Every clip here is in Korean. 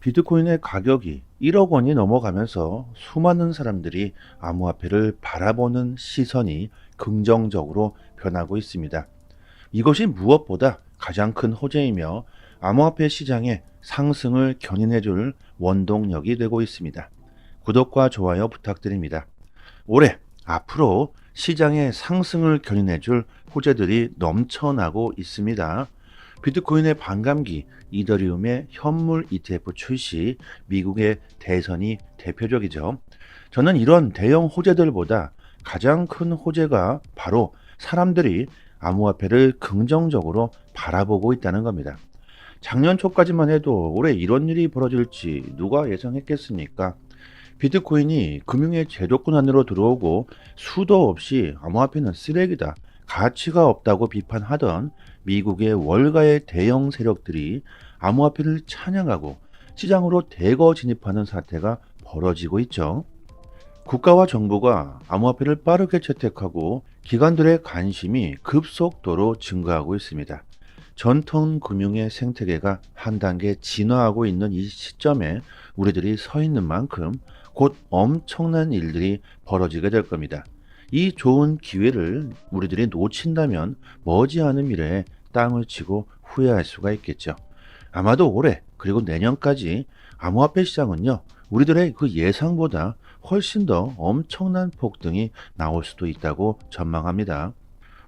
비트코인의 가격이 1억 원이 넘어가면서 수많은 사람들이 암호화폐를 바라보는 시선이 긍정적으로 변하고 있습니다. 이것이 무엇보다 가장 큰 호재이며 암호화폐 시장의 상승을 견인해줄 원동력이 되고 있습니다. 구독과 좋아요 부탁드립니다. 올해 앞으로 시장의 상승을 견인해줄 호재들이 넘쳐나고 있습니다. 비트코인의 반감기, 이더리움의 현물 ETF 출시, 미국의 대선이 대표적이죠. 저는 이런 대형 호재들보다 가장 큰 호재가 바로 사람들이 암호화폐를 긍정적으로 바라보고 있다는 겁니다. 작년 초까지만 해도 올해 이런 일이 벌어질지 누가 예상했겠습니까? 비트코인이 금융의 제도권 안으로 들어오고 수도 없이 암호화폐는 쓰레기다, 가치가 없다고 비판하던 미국의 월가의 대형 세력들이 암호화폐를 찬양하고 시장으로 대거 진입하는 사태가 벌어지고 있죠. 국가와 정부가 암호화폐를 빠르게 채택하고 기관들의 관심이 급속도로 증가하고 있습니다. 전통 금융의 생태계가 한 단계 진화하고 있는 이 시점에 우리들이 서 있는 만큼 곧 엄청난 일들이 벌어지게 될 겁니다. 이 좋은 기회를 우리들이 놓친다면 머지않은 미래에 땅을 치고 후회할 수가 있겠죠. 아마도 올해 그리고 내년까지 암호화폐 시장은요, 우리들의 그 예상보다 훨씬 더 엄청난 폭등이 나올 수도 있다고 전망합니다.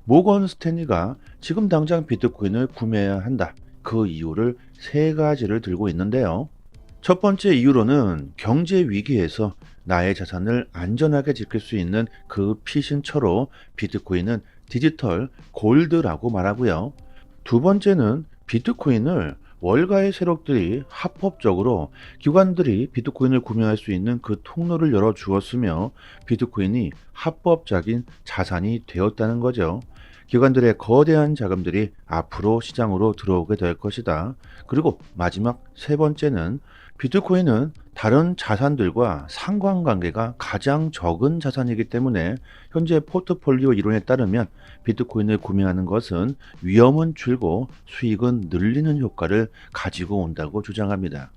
모건 스탠리가 지금 당장 비트코인을 구매해야 한다. 그 이유를 세 가지를 들고 있는데요. 첫 번째 이유로는 경제 위기에서 나의 자산을 안전하게 지킬 수 있는 그 피신처로 비트코인은 디지털 골드라고 말하고요. 두 번째는 비트코인을 월가의 세력들이 합법적으로 기관들이 비트코인을 구매할 수 있는 그 통로를 열어 주었으며 비트코인이 합법적인 자산이 되었다는 거죠. 기관들의 거대한 자금들이 앞으로 시장으로 들어오게 될 것이다. 그리고 마지막 세 번째는 비트코인은 다른 자산들과 상관관계가 가장 적은 자산이기 때문에 현재 포트폴리오 이론에 따르면 비트코인을 구매하는 것은 위험은 줄고 수익은 늘리는 효과를 가지고 온다고 주장합니다.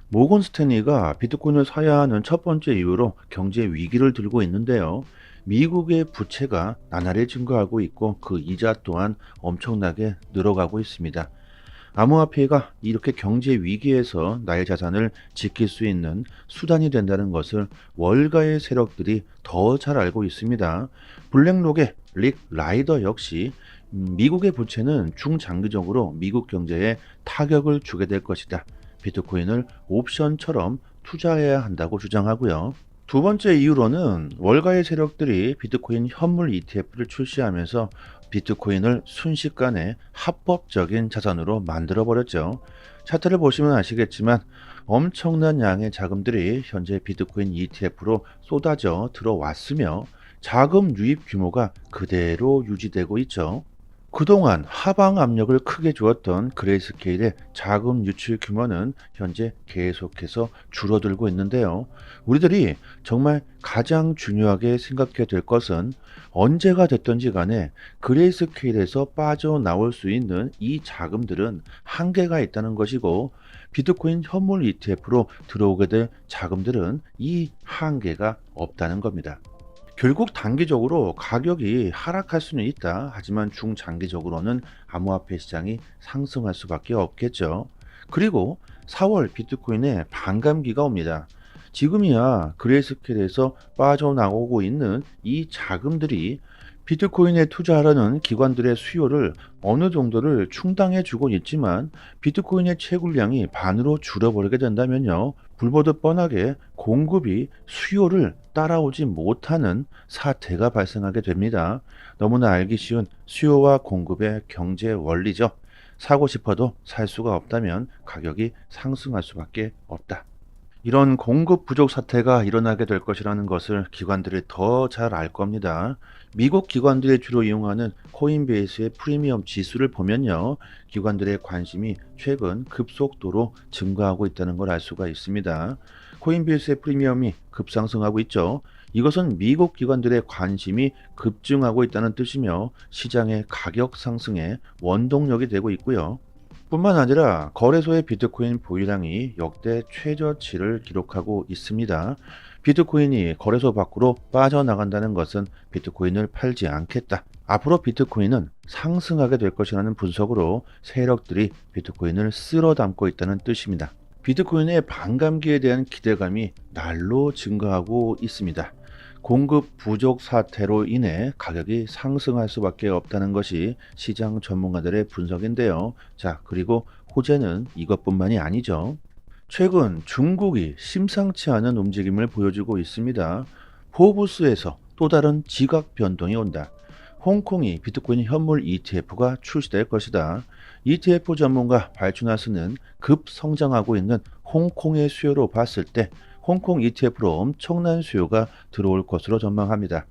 모건 스탠리가 비트코인을 사야 하는 첫 번째 이유로 경제 위기를 들고 있는데요. 미국의 부채가 나날이 증가하고 있고 그 이자 또한 엄청나게 늘어가고 있습니다. 암호화폐가 이렇게 경제 위기에서 나의 자산을 지킬 수 있는 수단이 된다는 것을 월가의 세력들이 더 잘 알고 있습니다. 블랙록의 릭 라이더 역시 미국의 부채는 중장기적으로 미국 경제에 타격을 주게 될 것이다. 비트코인을 옵션처럼 투자해야 한다고 주장하고요. 두 번째 이유로는 월가의 세력들이 비트코인 현물 ETF를 출시하면서 비트코인을 순식간에 합법적인 자산으로 만들어 버렸죠. 차트를 보시면 아시겠지만 엄청난 양의 자금들이 현재 비트코인 ETF로 쏟아져 들어왔으며 자금 유입 규모가 그대로 유지되고 있죠. 그동안 하방 압력을 크게 주었던 그레이스케일의 자금 유출 규모는 현재 계속해서 줄어들고 있는데요. 우리들이 정말 가장 중요하게 생각해야 될 것은 언제가 됐든지 간에 그레이스케일에서 빠져나올 수 있는 이 자금들은 한계가 있다는 것이고 비트코인 현물 ETF로 들어오게 될 자금들은 이 한계가 없다는 겁니다. 결국 단기적으로 가격이 하락할 수는 있다. 하지만 중장기적으로는 암호화폐 시장이 상승할 수밖에 없겠죠. 그리고 4월 비트코인의 반감기가 옵니다. 지금이야 그레이스케일에서 빠져나오고 있는 이 자금들이 비트코인에 투자하려는 기관들의 수요를 어느 정도를 충당해 주고 있지만 비트코인의 채굴량이 반으로 줄어버리게 된다면요. 불보듯 뻔하게 공급이 수요를 따라오지 못하는 사태가 발생하게 됩니다. 너무나 알기 쉬운 수요와 공급의 경제 원리죠. 사고 싶어도 살 수가 없다면 가격이 상승할 수밖에 없다. 이런 공급 부족 사태가 일어나게 될 것이라는 것을 기관들이 더 잘 알 겁니다. 미국 기관들이 주로 이용하는 코인베이스의 프리미엄 지수를 보면요. 기관들의 관심이 최근 급속도로 증가하고 있다는 걸 알 수가 있습니다. 코인베이스의 프리미엄이 급상승하고 있죠. 이것은 미국 기관들의 관심이 급증하고 있다는 뜻이며 시장의 가격 상승에 원동력이 되고 있고요. 뿐만 아니라 거래소의 비트코인 보유량이 역대 최저치를 기록하고 있습니다. 비트코인이 거래소 밖으로 빠져나간다는 것은 비트코인을 팔지 않겠다. 앞으로 비트코인은 상승하게 될 것이라는 분석으로 세력들이 비트코인을 쓸어 담고 있다는 뜻입니다. 비트코인의 반감기에 대한 기대감이 날로 증가하고 있습니다. 공급 부족 사태로 인해 가격이 상승할 수밖에 없다는 것이 시장 전문가들의 분석인데요. 자, 그리고 호재는 이것뿐만이 아니죠. 최근 중국이 심상치 않은 움직임을 보여주고 있습니다. 포브스에서 또 다른 지각 변동이 온다. 홍콩이 비트코인 현물 ETF가 출시될 것이다. ETF 전문가 발주나스는 급성장하고 있는 홍콩의 수요로 봤을 때 홍콩 ETF로 엄청난 수요가 들어올 것으로 전망합니다.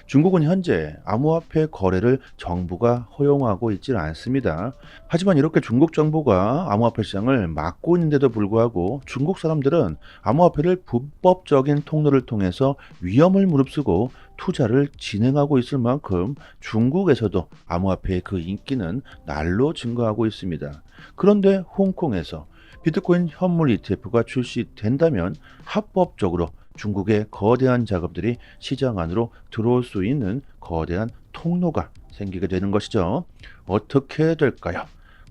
중국은 현재 암호화폐 거래를 정부가 허용하고 있지 않습니다. 하지만 이렇게 중국 정부가 암호화폐 시장을 막고 있는데도 불구하고 중국 사람들은 암호화폐를 불법적인 통로를 통해서 위험을 무릅쓰고 투자를 진행하고 있을 만큼 중국에서도 암호화폐의 그 인기는 날로 증가하고 있습니다. 그런데 홍콩에서 비트코인 현물 ETF가 출시된다면 합법적으로 중국의 거대한 자금들이 시장 안으로 들어올 수 있는 거대한 통로가 생기게 되는 것이죠. 어떻게 될까요?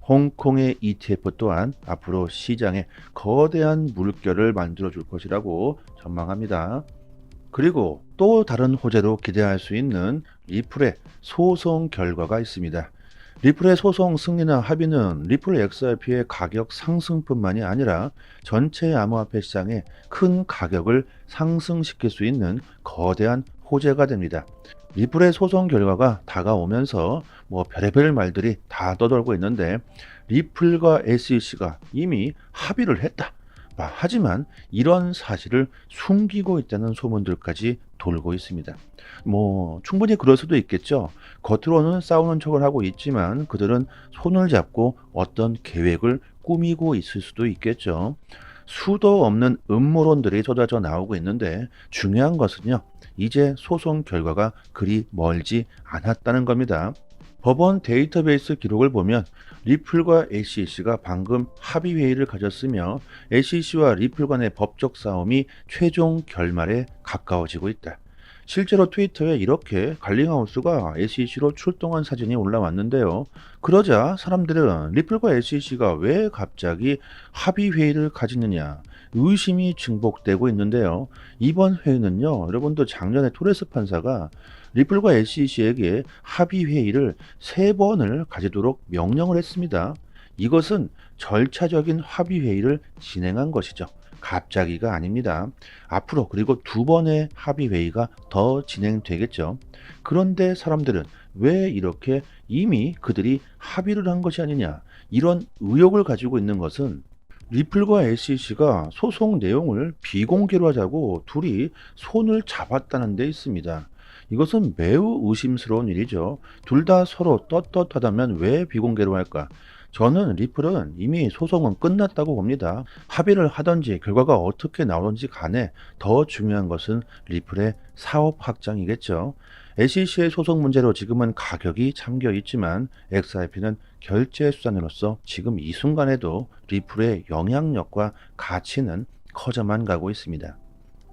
홍콩의 ETF 또한 앞으로 시장에 거대한 물결을 만들어 줄 것이라고 전망합니다. 그리고 또 다른 호재로 기대할 수 있는 리플의 소송 결과가 있습니다. 리플의 소송 승리나 합의는 리플 XRP의 가격 상승뿐만이 아니라 전체 암호화폐 시장에 큰 가격을 상승시킬 수 있는 거대한 호재가 됩니다. 리플의 소송 결과가 다가오면서 별의별 말들이 다 떠돌고 있는데 리플과 SEC가 이미 합의를 했다. 하지만 이런 사실을 숨기고 있다는 소문들까지 돌고 있습니다. 충분히 그럴 수도 있겠죠. 겉으로는 싸우는 척을 하고 있지만 그들은 손을 잡고 어떤 계획을 꾸미고 있을 수도 있겠죠. 수도 없는 음모론들이 쏟아져 나오고 있는데 중요한 것은요, 이제 소송 결과가 그리 멀지 않았다는 겁니다. 법원 데이터베이스 기록을 보면 리플과 SEC가 방금 합의 회의를 가졌으며 SEC와 리플 간의 법적 싸움이 최종 결말에 가까워지고 있다. 실제로 트위터에 이렇게 갈링하우스가 SEC로 출동한 사진이 올라왔는데요. 그러자 사람들은 리플과 SEC가 왜 갑자기 합의 회의를 가지느냐 의심이 증폭되고 있는데요. 이번 회의는요, 여러분도 작년에 토레스 판사가 리플과 SEC에게 합의 회의를 3번을 가지도록 명령을 했습니다. 이것은 절차적인 합의 회의를 진행한 것이죠. 갑자기가 아닙니다. 앞으로 그리고 2번의 합의 회의가 더 진행되겠죠. 그런데 사람들은 왜 이렇게 이미 그들이 합의를 한 것이 아니냐 이런 의혹을 가지고 있는 것은 리플과 SEC가 소송 내용을 비공개로 하자고 둘이 손을 잡았다는 데 있습니다. 이것은 매우 의심스러운 일이죠. 둘 다 서로 떳떳하다면 왜 비공개로 할까? 저는 리플은 이미 소송은 끝났다고 봅니다. 합의를 하든지 결과가 어떻게 나오든지 간에 더 중요한 것은 리플의 사업 확장이겠죠. SEC의 소송 문제로 지금은 가격이 잠겨 있지만 XRP는 결제 수단으로서 지금 이 순간에도 리플의 영향력과 가치는 커져만 가고 있습니다.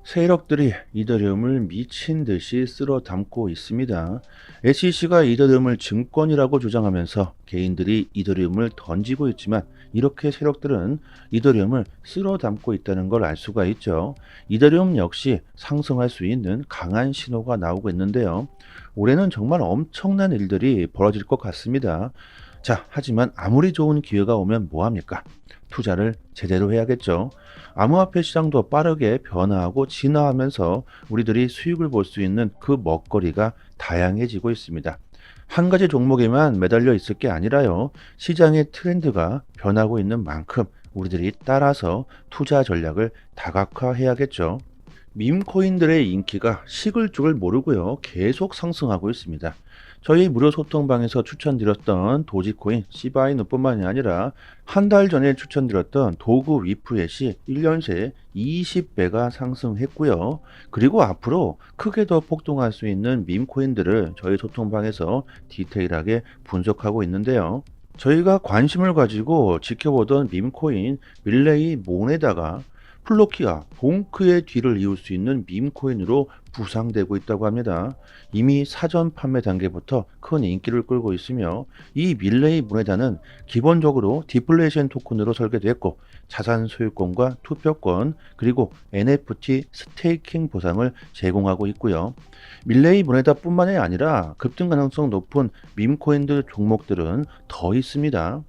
세력들이 이더리움을 미친 듯이 쓸어 담고 있습니다. SEC가 이더리움을 증권이라고 주장하면서 개인들이 이더리움을 던지고 있지만 이렇게 세력들은 이더리움을 쓸어 담고 있다는 걸 알 수가 있죠. 이더리움 역시 상승할 수 있는 강한 신호가 나오고 있는데요. 올해는 정말 엄청난 일들이 벌어질 것 같습니다. 자, 하지만 아무리 좋은 기회가 오면 뭐합니까? 투자를 제대로 해야겠죠. 암호화폐 시장도 빠르게 변화하고 진화하면서 우리들이 수익을 볼 수 있는 그 먹거리가 다양해지고 있습니다. 한 가지 종목에만 매달려 있을 게 아니라요. 시장의 트렌드가 변하고 있는 만큼 우리들이 따라서 투자 전략을 다각화해야겠죠. 밈코인들의 인기가 식을 줄을 모르고요. 계속 상승하고 있습니다. 저희 무료 소통방에서 추천드렸던 도지코인 시바이누뿐만이 아니라 한 달 전에 추천드렸던 도구 위프엣이 1년 새에 20배가 상승했고요. 그리고 앞으로 크게 더 폭등할 수 있는 밈코인들을 저희 소통방에서 디테일하게 분석하고 있는데요. 저희가 관심을 가지고 지켜보던 밈코인 밀레이 모네다가 플로키와 봉크의 뒤를 이을 수 있는 밈코인으로 부상되고 있다고 합니다. 이미 사전 판매 단계부터 큰 인기를 끌고 있으며 이 밀레이 모네다는 기본적으로 디플레이션 토큰으로 설계됐고 자산 소유권과 투표권 그리고 NFT 스테이킹 보상을 제공하고 있고요. 밀레이 모네다뿐만이 아니라 급등 가능성 높은 밈코인들 종목들은 더 있습니다.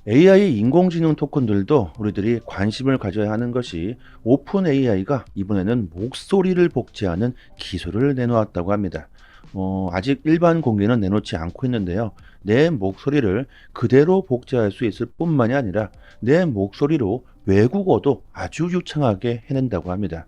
AI 인공지능 토큰들도 우리들이 관심을 가져야 하는 것이 오픈 AI가 이번에는 목소리를 복제하는 기술을 내놓았다고 합니다. 아직 일반 공개는 내놓지 않고 있는데요. 내 목소리를 그대로 복제할 수 있을 뿐만이 아니라 내 목소리로 외국어도 아주 유창하게 해낸다고 합니다.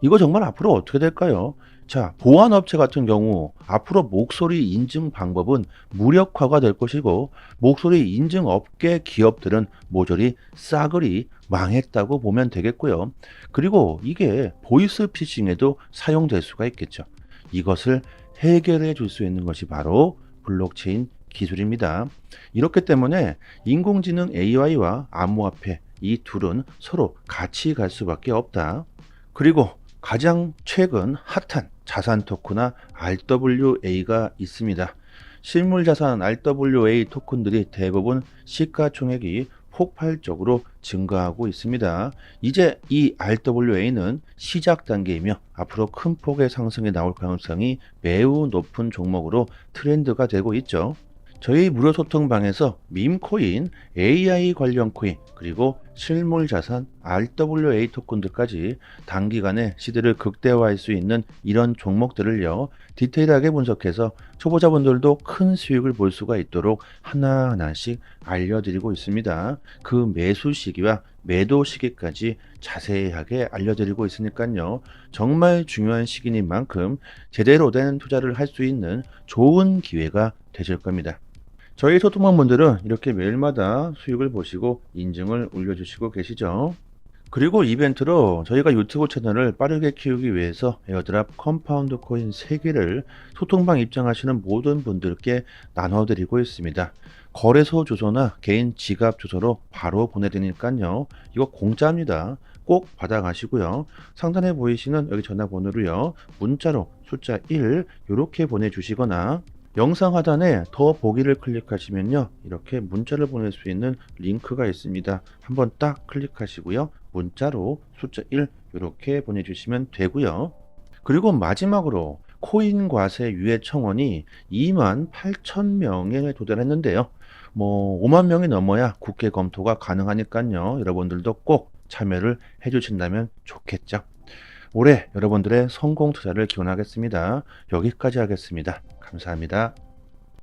이거 정말 앞으로 어떻게 될까요? 자, 보안업체 같은 경우 앞으로 목소리 인증 방법은 무력화가 될 것이고 목소리 인증 업계 기업들은 모조리 싸그리 망했다고 보면 되겠고요. 그리고 이게 보이스 피싱에도 사용될 수가 있겠죠. 이것을 해결해 줄 수 있는 것이 바로 블록체인 기술입니다. 이렇기 때문에 인공지능 AI와 암호화폐 이 둘은 서로 같이 갈 수밖에 없다. 그리고 가장 최근 핫한 자산 토큰화 RWA가 있습니다. 실물 자산 RWA 토큰들이 대부분 시가총액이 폭발적으로 증가하고 있습니다. 이제 이 RWA는 시작 단계이며 앞으로 큰 폭의 상승이 나올 가능성이 매우 높은 종목으로 트렌드가 되고 있죠. 저희 무료 소통방에서 밈코인, AI 관련 코인, 그리고 실물 자산, RWA 토큰들까지 단기간에 시대를 극대화할 수 있는 이런 종목들을요, 디테일하게 분석해서 초보자분들도 큰 수익을 볼 수가 있도록 하나하나씩 알려드리고 있습니다. 그 매수 시기와 매도 시기까지 자세하게 알려드리고 있으니까요. 정말 중요한 시기인 만큼 제대로 된 투자를 할 수 있는 좋은 기회가 되실 겁니다. 저희 소통방분들은 이렇게 매일마다 수익을 보시고 인증을 올려주시고 계시죠. 그리고 이벤트로 저희가 유튜브 채널을 빠르게 키우기 위해서 에어드랍 컴파운드 코인 3개를 소통방 입장하시는 모든 분들께 나눠드리고 있습니다. 거래소 주소나 개인 지갑 주소로 바로 보내드리니까요. 이거 공짜입니다. 꼭 받아가시고요. 상단에 보이시는 여기 전화번호로요. 문자로 숫자 1 이렇게 보내주시거나 영상 하단에 더 보기를 클릭하시면요. 이렇게 문자를 보낼 수 있는 링크가 있습니다. 한번 딱 클릭하시고요. 문자로 숫자 1 이렇게 보내주시면 되고요. 그리고 마지막으로 코인 과세 유예 청원이 28,000명에 도달했는데요. 5만 명이 넘어야 국회 검토가 가능하니까요. 여러분들도 꼭 참여를 해주신다면 좋겠죠. 올해 여러분들의 성공 투자를 기원하겠습니다. 여기까지 하겠습니다. 감사합니다.